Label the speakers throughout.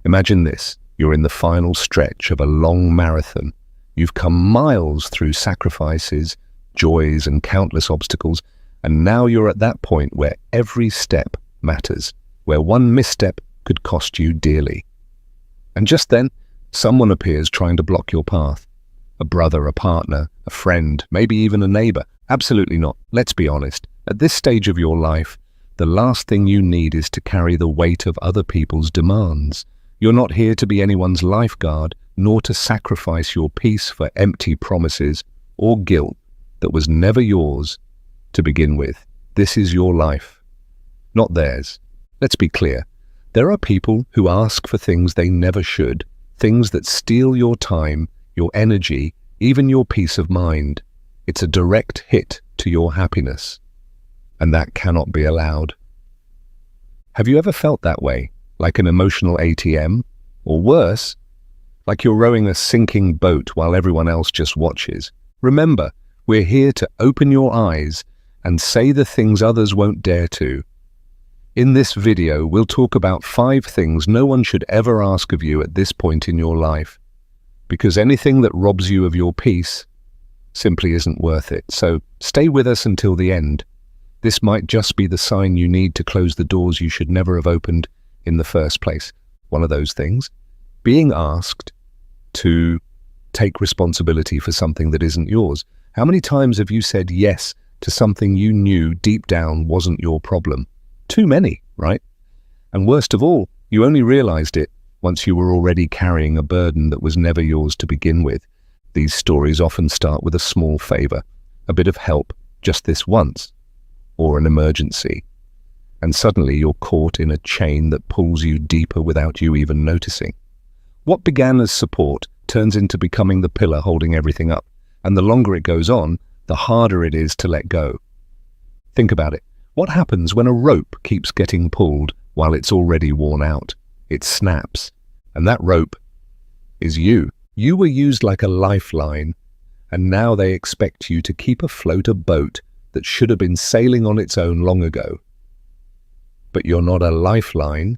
Speaker 1: Imagine this. You're in the final stretch of a long marathon. You've come miles through sacrifices, joys, and countless obstacles, and now you're at that point where every step matters, where one misstep could cost you dearly. And just then, someone appears trying to block your path. A brother, a partner, a friend, maybe even a neighbor. Absolutely not. Let's be honest. At this stage of your life, the last thing you need is to carry the weight of other people's demands. You're not here to be anyone's lifeguard, nor to sacrifice your peace for empty promises or guilt that was never yours to begin with. This is your life, not theirs. Let's be clear. There are people who ask for things they never should, things that steal your time, your energy, even your peace of mind. It's a direct hit to your happiness, and that cannot be allowed. Have you ever felt that way, like an emotional ATM? Or worse, like you're rowing a sinking boat while everyone else just watches? Remember, we're here to open your eyes and say the things others won't dare to. In this video, we'll talk about 5 things no one should ever ask of you at this point in your life, because anything that robs you of your peace simply isn't worth it. So stay with us until the end. This might just be the sign you need to close the doors you should never have opened in the first place. One of those things, being asked to take responsibility for something that isn't yours. How many times have you said yes to something you knew deep down wasn't your problem? Too many, right? And worst of all, you only realized it once you were already carrying a burden that was never yours to begin with. These stories often start with a small favor, a bit of help, just this once, or an emergency. And suddenly you're caught in a chain that pulls you deeper without you even noticing. What began as support turns into becoming the pillar holding everything up. And the longer it goes on, the harder it is to let go. Think about it. What happens when a rope keeps getting pulled while it's already worn out? It snaps. And that rope is you. You were used like a lifeline, and now they expect you to keep afloat a boat that should have been sailing on its own long ago. But you're not a lifeline,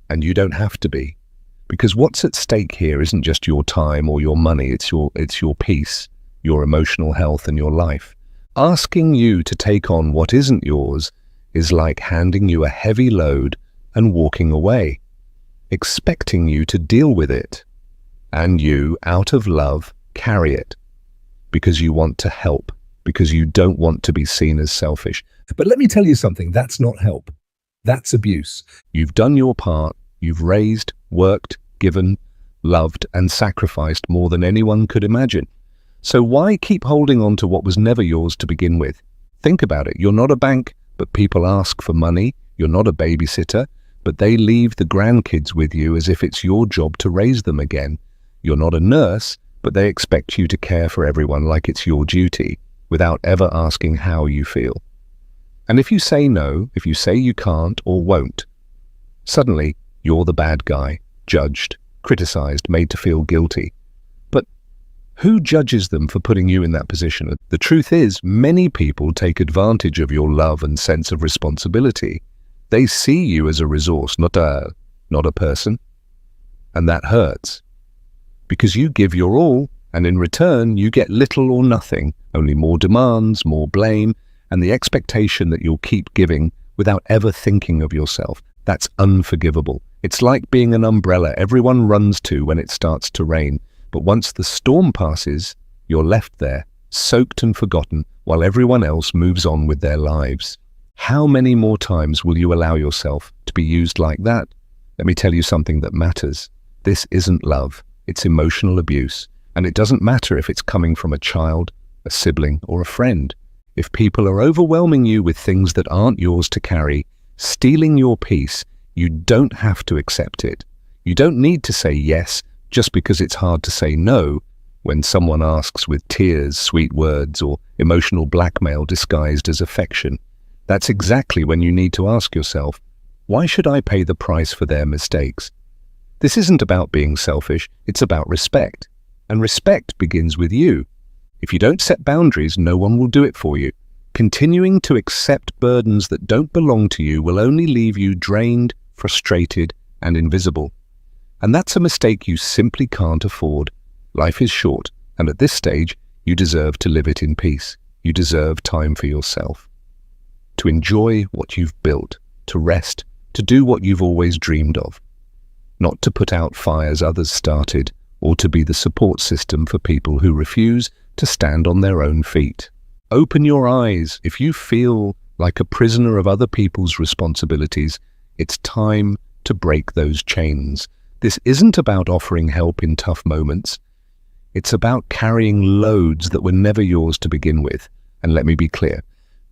Speaker 1: and you don't have to be. Because what's at stake here isn't just your time or your money, it's your peace, your emotional health, and your life. Asking you to take on what isn't yours is like handing you a heavy load and walking away, expecting you to deal with it, and you, out of love, carry it because you want to help, because you don't want to be seen as selfish. But let me tell you something, that's not help. That's abuse. You've done your part. You've raised, worked, given, loved, and sacrificed more than anyone could imagine. So why keep holding on to what was never yours to begin with? Think about it. You're not a bank, but people ask for money. You're not a babysitter, but they leave the grandkids with you as if it's your job to raise them again. You're not a nurse, but they expect you to care for everyone like it's your duty, without ever asking how you feel. And if you say no, if you say you can't or won't, suddenly you're the bad guy, judged, criticized, made to feel guilty. But who judges them for putting you in that position? The truth is, many people take advantage of your love and sense of responsibility. They see you as a resource, not a person. And that hurts. Because you give your all, and in return you get little or nothing, only more demands, more blame, and the expectation that you'll keep giving without ever thinking of yourself. That's unforgivable. It's like being an umbrella everyone runs to when it starts to rain. But once the storm passes, you're left there, soaked and forgotten, while everyone else moves on with their lives. How many more times will you allow yourself to be used like that? Let me tell you something that matters. This isn't love. It's emotional abuse. And it doesn't matter if it's coming from a child, a sibling, or a friend. If people are overwhelming you with things that aren't yours to carry, stealing your peace, you don't have to accept it. You don't need to say yes just because it's hard to say no when someone asks with tears, sweet words, or emotional blackmail disguised as affection. That's exactly when you need to ask yourself, why should I pay the price for their mistakes? This isn't about being selfish, it's about respect. And respect begins with you. If you don't set boundaries, no one will do it for you. Continuing to accept burdens that don't belong to you will only leave you drained, frustrated, and invisible. And that's a mistake you simply can't afford. Life is short, and at this stage, you deserve to live it in peace. You deserve time for yourself, to enjoy what you've built, to rest, to do what you've always dreamed of. Not to put out fires others started, or to be the support system for people who refuse to stand on their own feet. Open your eyes. If you feel like a prisoner of other people's responsibilities, it's time to break those chains. This isn't about offering help in tough moments. It's about carrying loads that were never yours to begin with. And let me be clear,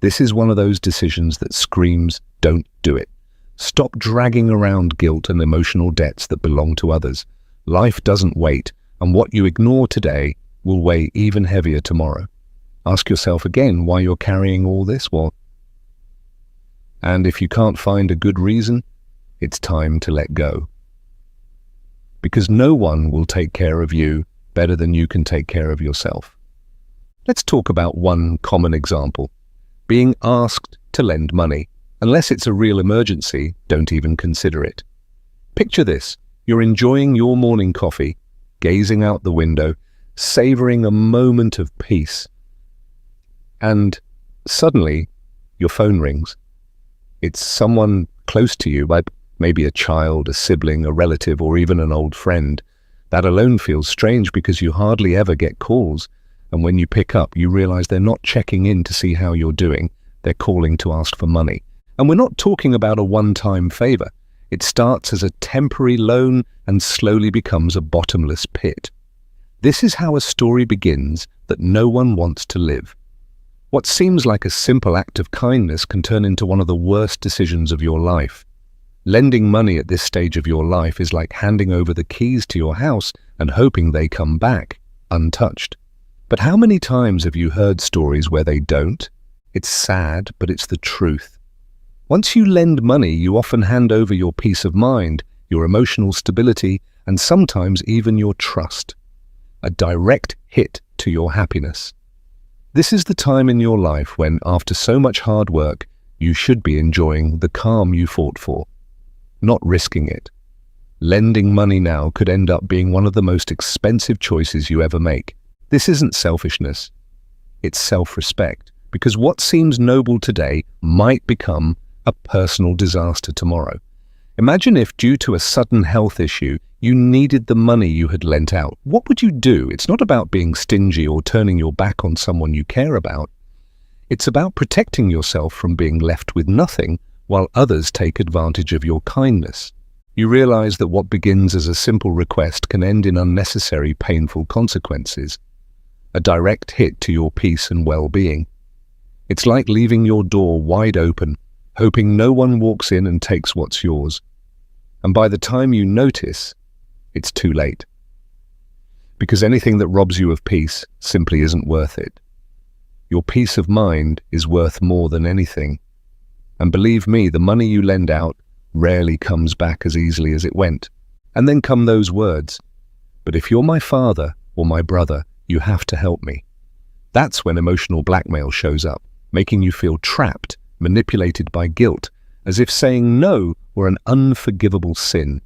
Speaker 1: this is one of those decisions that screams, don't do it. Stop dragging around guilt and emotional debts that belong to others. Life doesn't wait, and what you ignore today will weigh even heavier tomorrow. Ask yourself again why you're carrying all this. And if you can't find a good reason, it's time to let go. Because no one will take care of you better than you can take care of yourself. Let's talk about one common example: being asked to lend money. Unless it's a real emergency, don't even consider it. Picture this: you're enjoying your morning coffee, gazing out the window, savoring a moment of peace. And suddenly, your phone rings. It's someone close to you, like maybe a child, a sibling, a relative, or even an old friend. That alone feels strange because you hardly ever get calls. And when you pick up, you realize they're not checking in to see how you're doing. They're calling to ask for money. And we're not talking about a one-time favor. It starts as a temporary loan and slowly becomes a bottomless pit. This is how a story begins that no one wants to live. What seems like a simple act of kindness can turn into one of the worst decisions of your life. Lending money at this stage of your life is like handing over the keys to your house and hoping they come back untouched. But how many times have you heard stories where they don't? It's sad, but it's the truth. Once you lend money, you often hand over your peace of mind, your emotional stability, and sometimes even your trust. A direct hit to your happiness. This is the time in your life when, after so much hard work, you should be enjoying the calm you fought for, not risking it. Lending money now could end up being one of the most expensive choices you ever make. This isn't selfishness. It's self-respect, because what seems noble today might become a personal disaster tomorrow. Imagine if, due to a sudden health issue, you needed the money you had lent out. What would you do? It's not about being stingy or turning your back on someone you care about. It's about protecting yourself from being left with nothing while others take advantage of your kindness. You realize that what begins as a simple request can end in unnecessary, painful consequences. A direct hit to your peace and well-being. It's like leaving your door wide open, hoping no one walks in and takes what's yours. And by the time you notice, it's too late. Because anything that robs you of peace simply isn't worth it. Your peace of mind is worth more than anything. And believe me, the money you lend out rarely comes back as easily as it went. And then come those words, "But if you're my father or my brother, you have to help me." That's when emotional blackmail shows up, making you feel trapped, manipulated by guilt, as if saying no were an unforgivable sin.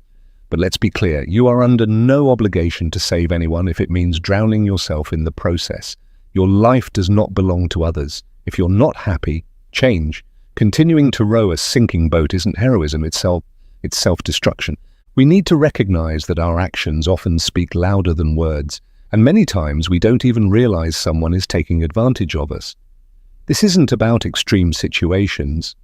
Speaker 1: But let's be clear, you are under no obligation to save anyone if it means drowning yourself in the process. Your life does not belong to others. If you're not happy, change. Continuing to row a sinking boat isn't heroism, it's self-destruction. We need to recognize that our actions often speak louder than words, and many times we don't even realize someone is taking advantage of us. This isn't about extreme situations,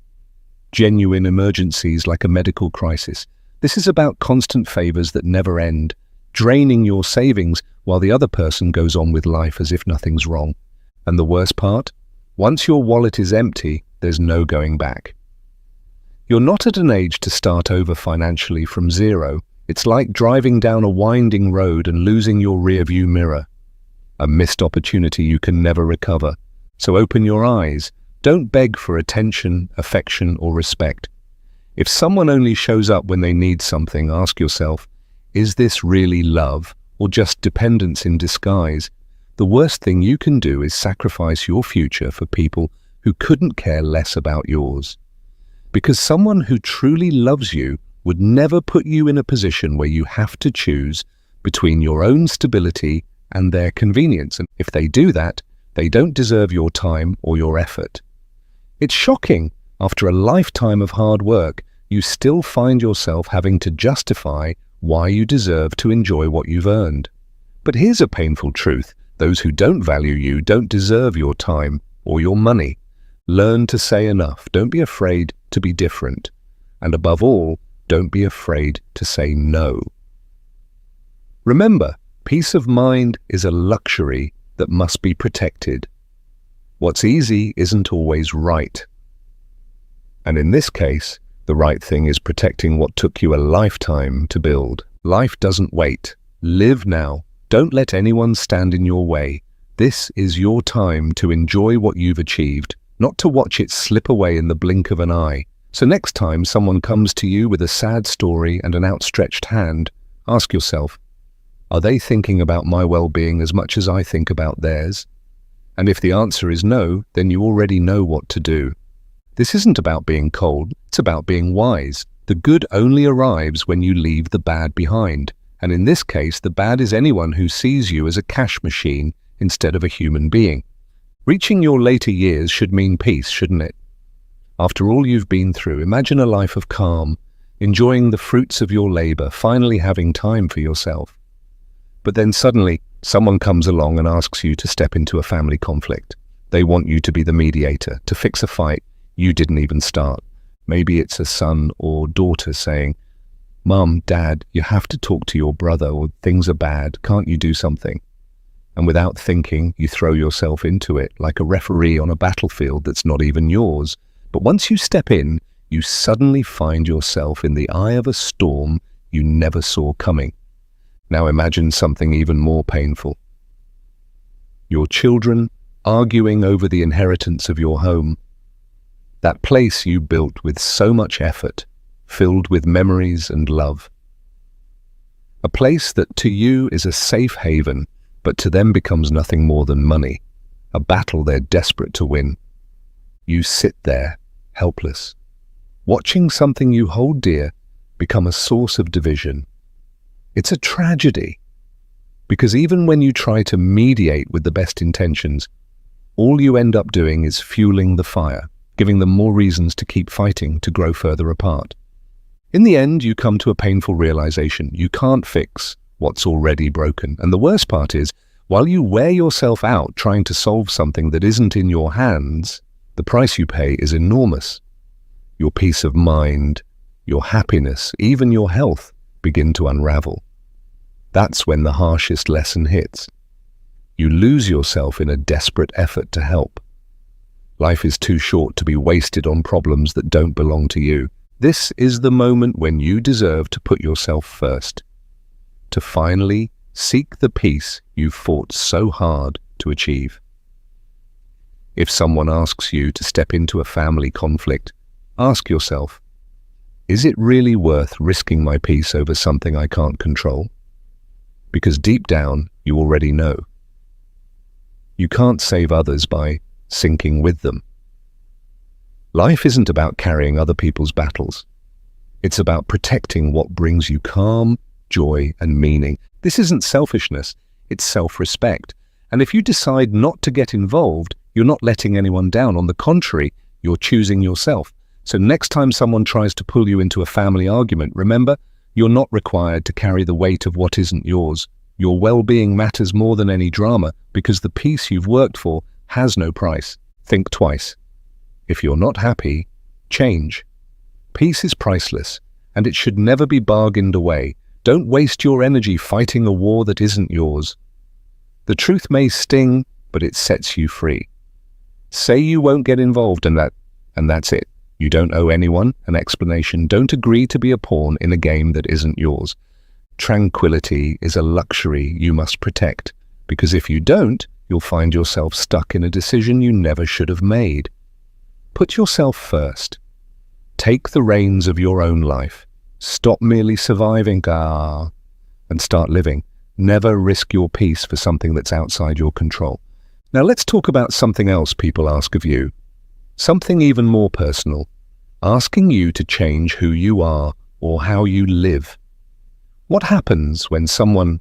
Speaker 1: genuine emergencies like a medical crisis. This is about constant favors that never end, draining your savings while the other person goes on with life as if nothing's wrong. And the worst part? Once your wallet is empty, there's no going back. You're not at an age to start over financially from zero. It's like driving down a winding road and losing your rearview mirror. A missed opportunity you can never recover. So open your eyes. Don't beg for attention, affection, or respect. If someone only shows up when they need something, ask yourself, is this really love or just dependence in disguise? The worst thing you can do is sacrifice your future for people who couldn't care less about yours. Because someone who truly loves you would never put you in a position where you have to choose between your own stability and their convenience. And if they do that, they don't deserve your time or your effort. It's shocking, after a lifetime of hard work, you still find yourself having to justify why you deserve to enjoy what you've earned. But here's a painful truth. Those who don't value you don't deserve your time or your money. Learn to say enough. Don't be afraid to be different. And above all, don't be afraid to say no. Remember, peace of mind is a luxury that must be protected. What's easy isn't always right. And in this case, the right thing is protecting what took you a lifetime to build. Life doesn't wait. Live now. Don't let anyone stand in your way. This is your time to enjoy what you've achieved, not to watch it slip away in the blink of an eye. So next time someone comes to you with a sad story and an outstretched hand, ask yourself, are they thinking about my well-being as much as I think about theirs? And if the answer is no, then you already know what to do. This isn't about being cold, it's about being wise. The good only arrives when you leave the bad behind. And in this case, the bad is anyone who sees you as a cash machine instead of a human being. Reaching your later years should mean peace, shouldn't it? After all you've been through, imagine a life of calm, enjoying the fruits of your labor, finally having time for yourself. But then suddenly, someone comes along and asks you to step into a family conflict. They want you to be the mediator, to fix a fight you didn't even start. Maybe it's a son or daughter saying, Mum, Dad, you have to talk to your brother, or things are bad, can't you do something? And without thinking, you throw yourself into it like a referee on a battlefield that's not even yours. But once you step in, you suddenly find yourself in the eye of a storm you never saw coming. Now imagine something even more painful. Your children arguing over the inheritance of your home. That place you built with so much effort, filled with memories and love. A place that to you is a safe haven, but to them becomes nothing more than money, a battle they're desperate to win. You sit there, helpless, watching something you hold dear become a source of division. It's a tragedy, because even when you try to mediate with the best intentions, all you end up doing is fueling the fire, giving them more reasons to keep fighting to grow further apart. In the end, you come to a painful realization. You can't fix what's already broken. And the worst part is, while you wear yourself out trying to solve something that isn't in your hands, the price you pay is enormous. Your peace of mind, your happiness, even your health begin to unravel. That's when the harshest lesson hits. You lose yourself in a desperate effort to help. Life is too short to be wasted on problems that don't belong to you. This is the moment when you deserve to put yourself first, to finally seek the peace you've fought so hard to achieve. If someone asks you to step into a family conflict, ask yourself, is it really worth risking my peace over something I can't control? Because deep down, you already know. You can't save others by sinking with them. Life isn't about carrying other people's battles. It's about protecting what brings you calm, joy, and meaning. This isn't selfishness, it's self-respect. And if you decide not to get involved, you're not letting anyone down. On the contrary, you're choosing yourself. So next time someone tries to pull you into a family argument, remember, you're not required to carry the weight of what isn't yours. Your well-being matters more than any drama, because the peace you've worked for has no price. Think twice. If you're not happy, change. Peace is priceless, and it should never be bargained away. Don't waste your energy fighting a war that isn't yours. The truth may sting, but it sets you free. Say you won't get involved in that, and that's it. You don't owe anyone an explanation. Don't agree to be a pawn in a game that isn't yours. Tranquility is a luxury you must protect, because if you don't, you'll find yourself stuck in a decision you never should have made. Put yourself first. Take the reins of your own life. Stop merely surviving, and start living. Never risk your peace for something that's outside your control. Now let's talk about something else people ask of you. Something even more personal. Asking you to change who you are or how you live. What happens when someone,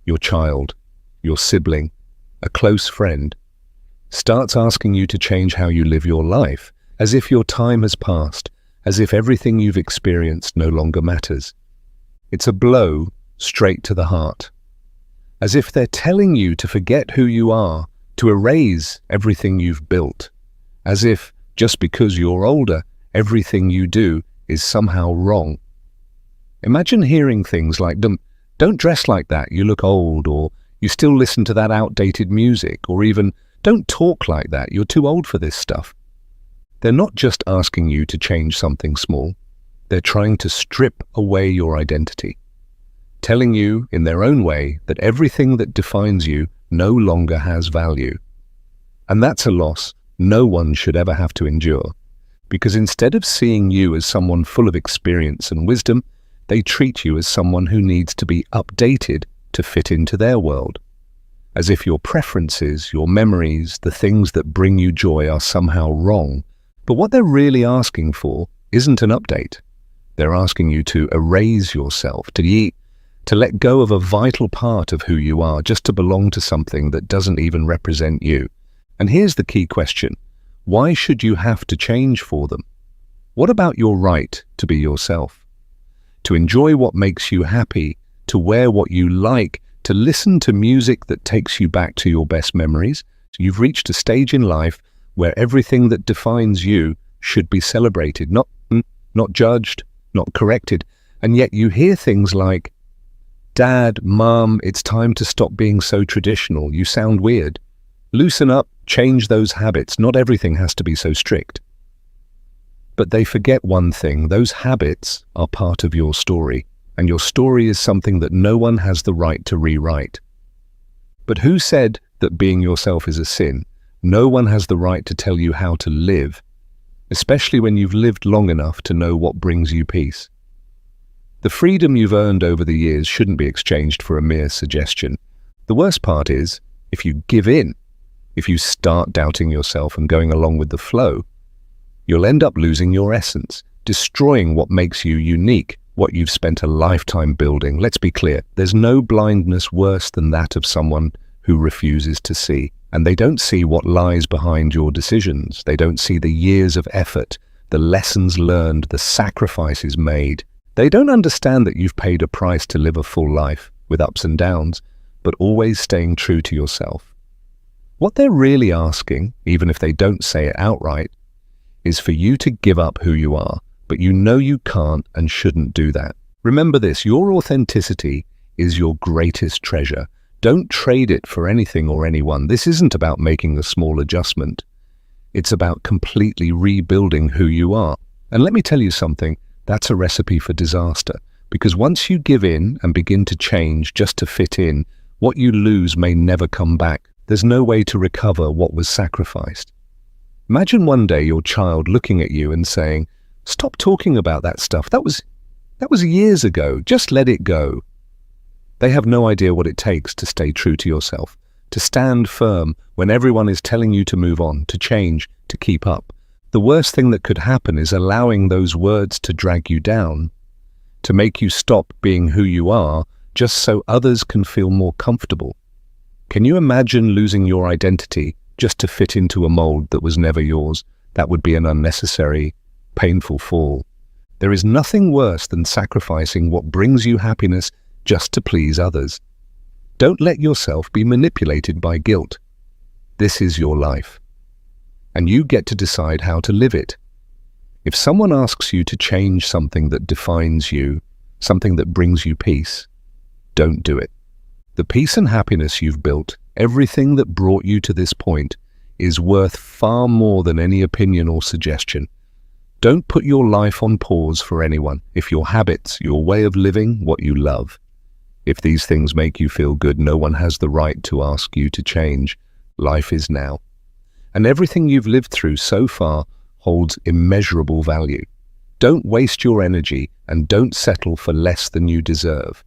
Speaker 1: your child, your sibling, a close friend, starts asking you to change how you live your life, as if your time has passed, as if everything you've experienced no longer matters? It's a blow straight to the heart. As if they're telling you to forget who you are, to erase everything you've built. As if, just because you're older, everything you do is somehow wrong. Imagine hearing things like, don't dress like that, you look old, or you still listen to that outdated music, or even, don't talk like that, you're too old for this stuff. They're not just asking you to change something small, they're trying to strip away your identity, telling you, in their own way, that everything that defines you no longer has value. And that's a loss no one should ever have to endure, because instead of seeing you as someone full of experience and wisdom, they treat you as someone who needs to be updated to fit into their world, as if your preferences, your memories, the things that bring you joy are somehow wrong. But what they're really asking for isn't an update. They're asking you to erase yourself, to let go of a vital part of who you are, just to belong to something that doesn't even represent you. And here's the key question. Why should you have to change for them? What about your right to be yourself? To enjoy what makes you happy, to wear what you like, to listen to music that takes you back to your best memories? You've reached a stage in life where everything that defines you should be celebrated, not judged, not corrected. And yet you hear things like, Dad, Mom, it's time to stop being so traditional. You sound weird. Loosen up, change those habits. Not everything has to be so strict. But they forget one thing. Those habits are part of your story, and your story is something that no one has the right to rewrite. But who said that being yourself is a sin? No one has the right to tell you how to live, especially when you've lived long enough to know what brings you peace. The freedom you've earned over the years shouldn't be exchanged for a mere suggestion. The worst part is, if you give in, if you start doubting yourself and going along with the flow, you'll end up losing your essence, destroying what makes you unique, what you've spent a lifetime building. Let's be clear, there's no blindness worse than that of someone who refuses to see. And they don't see what lies behind your decisions. They don't see the years of effort, the lessons learned, the sacrifices made. They don't understand that you've paid a price to live a full life, with ups and downs, but always staying true to yourself. What they're really asking, even if they don't say it outright, is for you to give up who you are, but you know you can't and shouldn't do that. Remember this, your authenticity is your greatest treasure. Don't trade it for anything or anyone. This isn't about making a small adjustment. It's about completely rebuilding who you are. And let me tell you something, that's a recipe for disaster. Because once you give in and begin to change just to fit in, what you lose may never come back. There's no way to recover what was sacrificed. Imagine one day your child looking at you and saying, "Stop talking about that stuff. That was years ago. Just let it go." They have no idea what it takes to stay true to yourself, to stand firm when everyone is telling you to move on, to change, to keep up. The worst thing that could happen is allowing those words to drag you down, to make you stop being who you are just so others can feel more comfortable. Can you imagine losing your identity just to fit into a mold that was never yours? That would be an unnecessary, painful fall. There is nothing worse than sacrificing what brings you happiness just to please others. Don't let yourself be manipulated by guilt. This is your life, and you get to decide how to live it. If someone asks you to change something that defines you, something that brings you peace, don't do it. The peace and happiness you've built, everything that brought you to this point, is worth far more than any opinion or suggestion. Don't put your life on pause for anyone. If your habits, your way of living, what you love, if these things make you feel good, no one has the right to ask you to change. Life is now. And everything you've lived through so far holds immeasurable value. Don't waste your energy and don't settle for less than you deserve.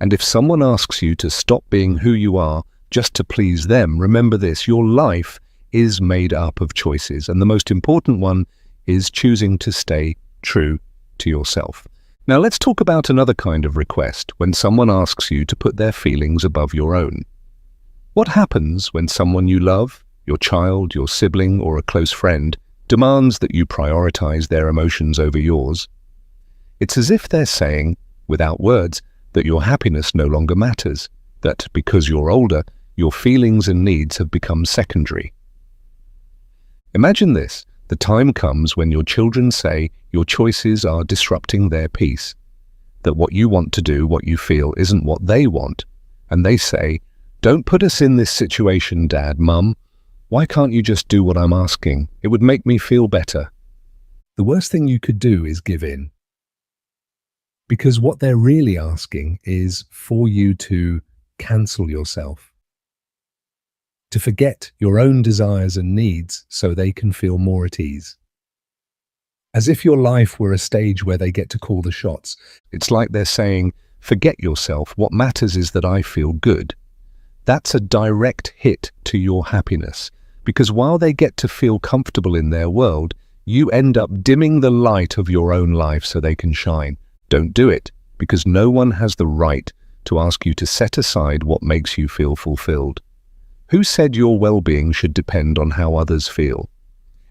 Speaker 1: And if someone asks you to stop being who you are just to please them, remember this, your life is made up of choices, and the most important one is choosing to stay true to yourself. Now let's talk about another kind of request, when someone asks you to put their feelings above your own. What happens when someone you love, your child, your sibling, or a close friend, demands that you prioritize their emotions over yours? It's as if they're saying, without words, that your happiness no longer matters, that because you're older, your feelings and needs have become secondary. Imagine this: the time comes when your children say your choices are disrupting their peace, that what you want to do, what you feel, isn't what they want, and they say, "Don't put us in this situation, Dad, Mum. Why can't you just do what I'm asking? It would make me feel better." The worst thing you could do is give in. Because what they're really asking is for you to cancel yourself, to forget your own desires and needs so they can feel more at ease. As if your life were a stage where they get to call the shots. It's like they're saying, "Forget yourself, what matters is that I feel good." That's a direct hit to your happiness, because while they get to feel comfortable in their world, you end up dimming the light of your own life so they can shine. Don't do it, because no one has the right to ask you to set aside what makes you feel fulfilled. Who said your well-being should depend on how others feel?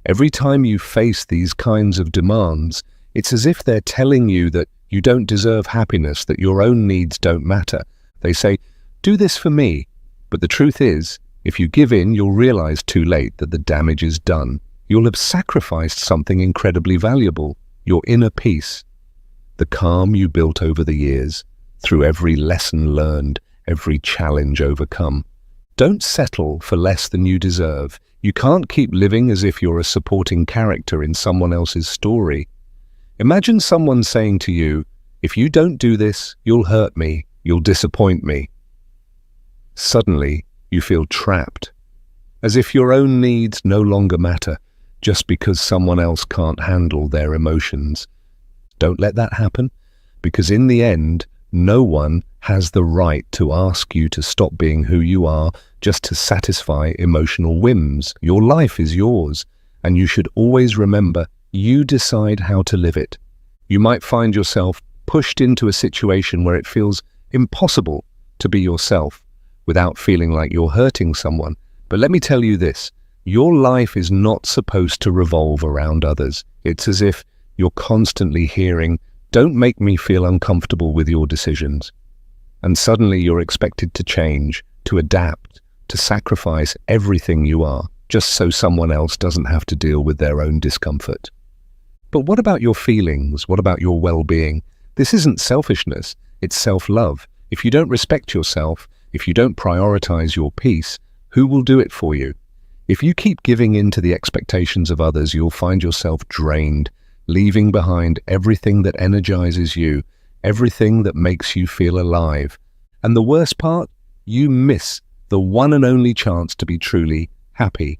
Speaker 1: Every time you face these kinds of demands, it's as if they're telling you that you don't deserve happiness, that your own needs don't matter. They say, "Do this for me." But the truth is, if you give in, you'll realize too late that the damage is done. You'll have sacrificed something incredibly valuable, your inner peace. The calm you built over the years, through every lesson learned, every challenge overcome. Don't settle for less than you deserve. You can't keep living as if you're a supporting character in someone else's story. Imagine someone saying to you, "If you don't do this, you'll hurt me, you'll disappoint me." Suddenly, you feel trapped, as if your own needs no longer matter just because someone else can't handle their emotions. Don't let that happen, because in the end, no one has the right to ask you to stop being who you are just to satisfy emotional whims. Your life is yours, and you should always remember you decide how to live it. You might find yourself pushed into a situation where it feels impossible to be yourself without feeling like you're hurting someone. But let me tell you this, your life is not supposed to revolve around others. It's as if you're constantly hearing, "Don't make me feel uncomfortable with your decisions." And suddenly you're expected to change, to adapt, to sacrifice everything you are, just so someone else doesn't have to deal with their own discomfort. But what about your feelings? What about your well-being? This isn't selfishness, it's self-love. If you don't respect yourself, if you don't prioritize your peace, who will do it for you? If you keep giving in to the expectations of others, you'll find yourself drained, leaving behind everything that energizes you, everything that makes you feel alive. And the worst part, you miss the one and only chance to be truly happy.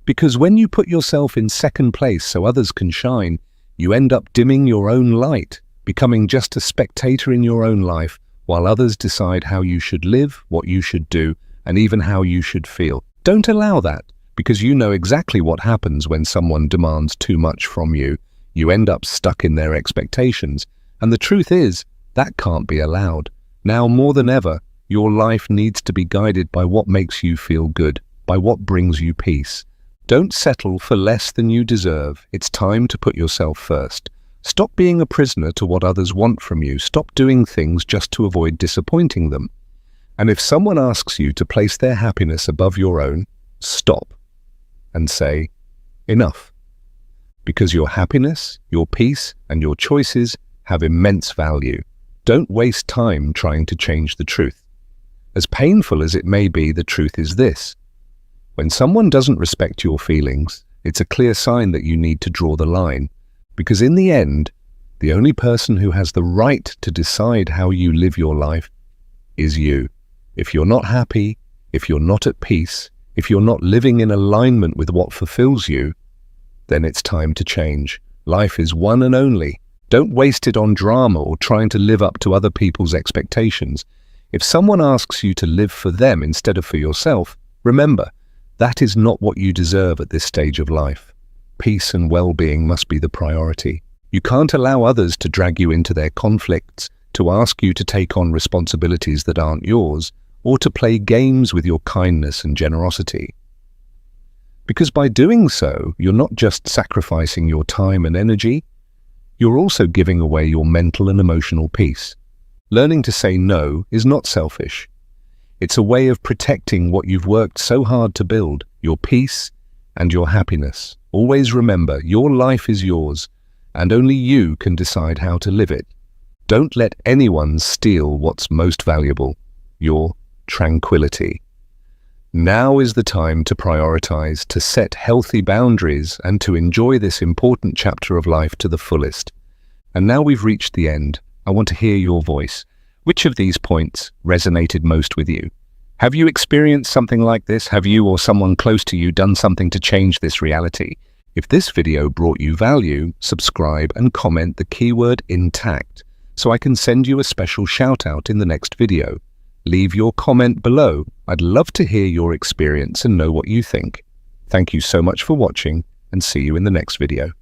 Speaker 1: Because when you put yourself in second place so others can shine, you end up dimming your own light, becoming just a spectator in your own life, while others decide how you should live, what you should do, and even how you should feel. Don't allow that, because you know exactly what happens when someone demands too much from you. You end up stuck in their expectations. And the truth is, that can't be allowed. Now more than ever, your life needs to be guided by what makes you feel good, by what brings you peace. Don't settle for less than you deserve. It's time to put yourself first. Stop being a prisoner to what others want from you. Stop doing things just to avoid disappointing them. And if someone asks you to place their happiness above your own, stop and say, enough. Because your happiness, your peace, and your choices have immense value. Don't waste time trying to change the truth. As painful as it may be, the truth is this. When someone doesn't respect your feelings, it's a clear sign that you need to draw the line. Because in the end, the only person who has the right to decide how you live your life is you. If you're not happy, if you're not at peace, if you're not living in alignment with what fulfills you, then it's time to change. Life is one and only. Don't waste it on drama or trying to live up to other people's expectations. If someone asks you to live for them instead of for yourself, remember, that is not what you deserve at this stage of life. Peace and well-being must be the priority. You can't allow others to drag you into their conflicts, to ask you to take on responsibilities that aren't yours, or to play games with your kindness and generosity. Because by doing so, you're not just sacrificing your time and energy, you're also giving away your mental and emotional peace. Learning to say no is not selfish. It's a way of protecting what you've worked so hard to build, your peace and your happiness. Always remember, your life is yours, and only you can decide how to live it. Don't let anyone steal what's most valuable, your tranquility. Now is the time to prioritize, to set healthy boundaries, and to enjoy this important chapter of life to the fullest. And now we've reached the end. I want to hear your voice. Which of these points resonated most with you? Have you experienced something like this? Have you or someone close to you done something to change this reality? If this video brought you value, subscribe and comment the keyword intact so I can send you a special shout out in the next video. Leave your comment below. I'd love to hear your experience and know what you think. Thank you so much for watching, and see you in the next video.